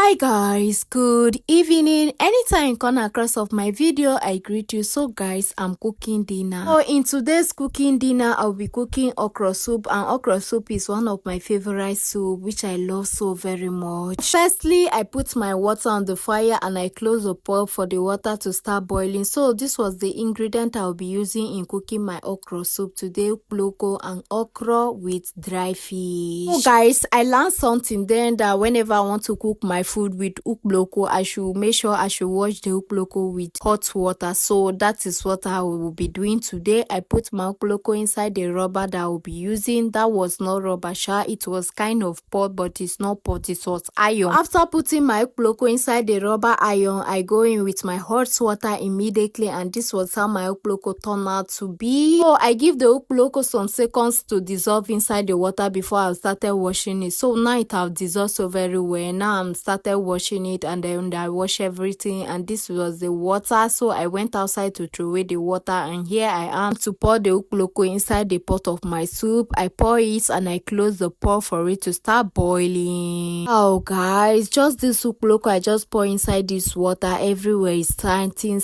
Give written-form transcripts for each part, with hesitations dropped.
Hi guys, good evening. Anytime you come across of my video, I greet you. So guys, I'm cooking dinner. So in today's cooking dinner, I'll be cooking okra soup, and okra soup is one of my favorite soup which I love so very much. Firstly, I put my water on the fire and I close the pot for the water to start boiling. So this was the ingredient I'll be using in cooking my okra soup today: loco and okra with dry fish. So guys, I learned something then that whenever I want to cook my food with ukloko, I should make sure I should wash the ukloko with hot water. So that is what I will be doing today. I put my ukloko inside the rubber that I will be using. That was not rubber sha, it was kind of pot, but it's not pot, it was iron. After putting my ukloko inside the rubber iron, I go in with my hot water immediately, and this was how my ukloko turned out to be. So I give the ukloko some seconds to dissolve inside the water before I started washing it. So now it have dissolved so very well. Now I'm started washing it, and then I wash everything, and this was the water. So I went outside to throw away the water, and here I am to pour the ukloko inside the pot of my soup. I pour it and I close the pot for it to start boiling. Oh guys, just this ukloko I just pour inside this water, everywhere is scenting.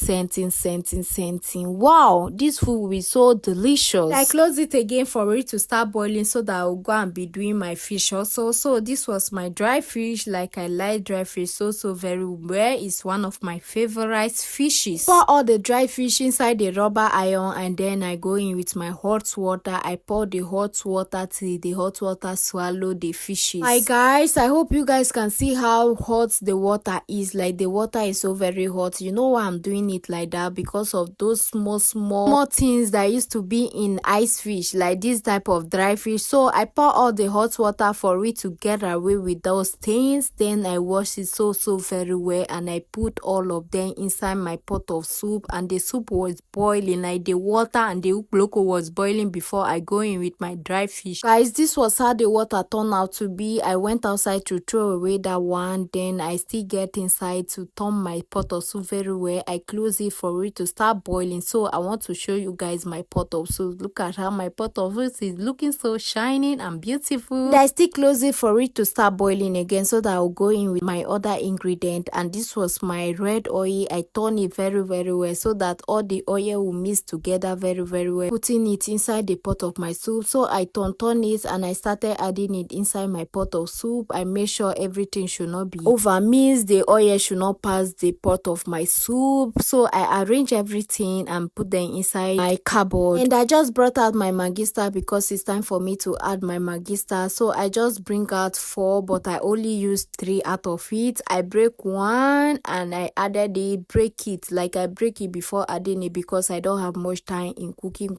Wow, this food will be so delicious. I close it again for it to start boiling so that I'll go and be doing my fish also. So this was my dry fish. Like, I like dry fish so very well. It's one of my favorite fishes. Pour all the dry fish inside the rubber iron, and then I go in with my hot water. I pour the hot water till the hot water swallow the fishes. Hi guys, I hope you guys can see how hot the water is. Like, the water is so very hot. You know why I'm doing it like that? Because of those small things that used to be in ice fish, like this type of dry fish. So I pour all the hot water for it to get away with those things. Then I wash it so very well, and I put all of them inside my pot of soup, and the soup was boiling. Like, the water and the ukloko was boiling before I go in with my dry fish. Guys, this was how the water turned out to be. I went outside to throw away that one, then I still get inside to turn my pot of soup very well. I close it for it to start boiling. So I want to show you guys my pot of soup. Look at how my pot of soup is looking so shining and beautiful. And I still close it for it to start boiling again, so that I'll go in with my other ingredient. And this was my red oil. I turn it very well so that all the oil will mix together very well, putting it inside the pot of my soup. So I turn it, and I started adding it inside my pot of soup. I make sure everything should not be over mixed, the oil should not pass the pot of my soup. So I arrange everything and put them inside my cupboard, and I just brought out my Maggi star because it's time for me to add my Maggi star. So I just bring out 4, but I only used 3 out of it. I break one and I added it. Break it, like I break it before adding it, because I don't have much time in cooking.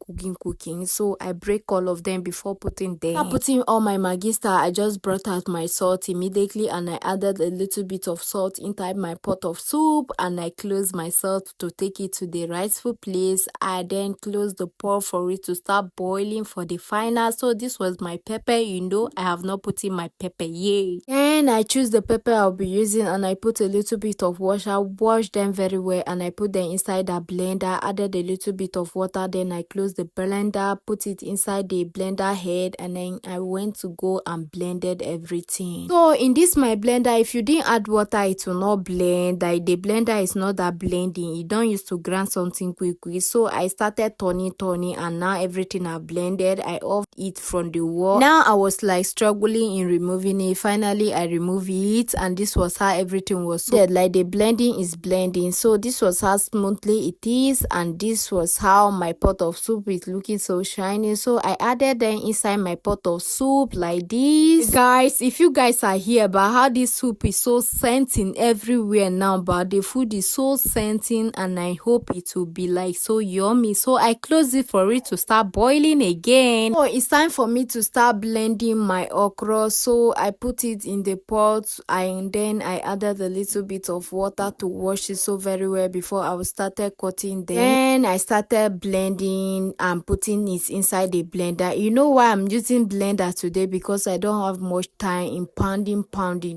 So I break all of them before putting them. After putting all my Maggi star, I just brought out my salt immediately, and I added a little bit of salt inside my pot of soup, and I closed my salt to take it to the rightful place. I then closed the pot for it to start boiling for the final. So this was my pepper. You know, I have not put in my pepper yet. And I choose the pepper I'll be using, and I put a little bit of water, wash them very well, and I put them inside a blender, added a little bit of water, then I closed the blender, put it inside the blender head, and then I went to go and blended everything. So in this my blender, if you didn't add water, it will not blend. Like, the blender is not that blending, you don't use to grind something quickly. So I started turning, and now everything I blended. I off it from the wall. Now I was like struggling in removing it. Finally I remove it, and this was how everything was. So like, the blending is blending. So this was how smoothly it is, and this was how my pot of soup is looking so shiny. So I added them inside my pot of soup like this. Guys, if you guys are here about how this soup is so scenting everywhere now, but the food is so scenting, and I hope it will be like so yummy. So I close it for it to start boiling again. So it's time for me to start blending my okra. So I put it in the pot, and then I added a little bit of water to wash it so very well before I started cutting them. Then I started blending and putting it inside the blender. You know why I'm using blender today? Because I don't have much time in pounding.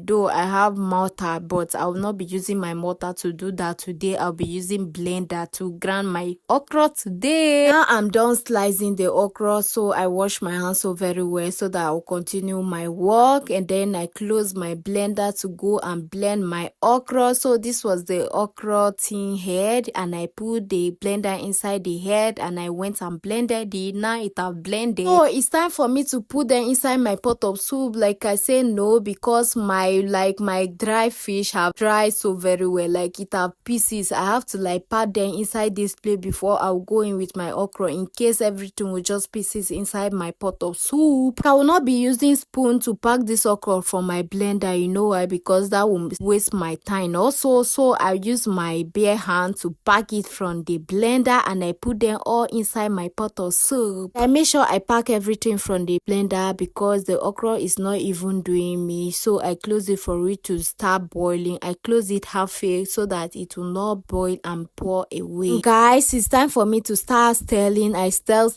Though I have mortar, but I will not be using my mortar to do that today. I'll be using blender to grind my okra today. Now I'm done slicing the okra, so I wash my hands so very well so that I'll continue my work, and then I close my blender to go and blend my okra. So this was the okra tin head, and I put the blender inside the head and I went and blended it. Now it have blended. So it's time for me to put them inside my pot of soup. Like I say no, because my dry fish have dried so very well, like it have pieces. I have to like pat them inside this plate before I'll go in with my okra, in case everything will just pieces inside my pot of soup. I will not be using spoon to pack this okra from my blender, you know why? Because that will waste my time also. So I use my bare hand to pack it from the blender, and I put them all inside my pot of soup. I make sure I pack everything from the blender because the okra is not even doing me. So I close it for it to start boiling. I close it halfway so that it will not boil and pour away. Guys, it's time for me to start stirring. I stir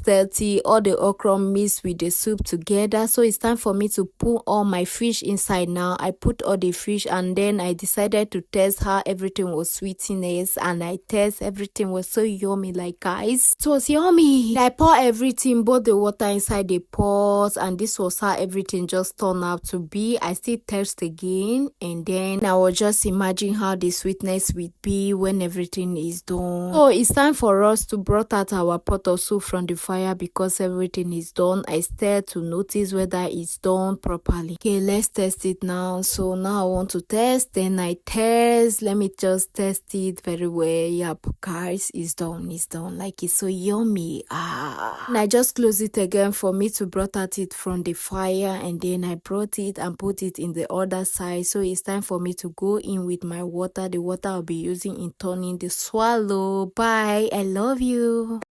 all the okra mixed with the soup together. So it's time for me to put all my fish inside now. I put all the fish, and then I decided to test how everything was sweetness, and I test everything was so yummy. Like guys, it was yummy. I pour everything, both the water inside the pot, and this was how everything just turned out to be. I still test again, and then I will just imagine how the sweetness will be when everything is done. So it's time for us to brought out our pot of soup from the fire because everything is done. I stare to notice whether it's done properly. Okay, let's test it now. So now I want to test, then I test. Let me just test it very well. Yep, guys, it's done. Like it's so yummy. And I just close it again for me to brought out it from the fire, and then I brought it and put it in the other side. So it's time for me to go in with my water. The water I'll be using in turning the swallow. Bye, I love you.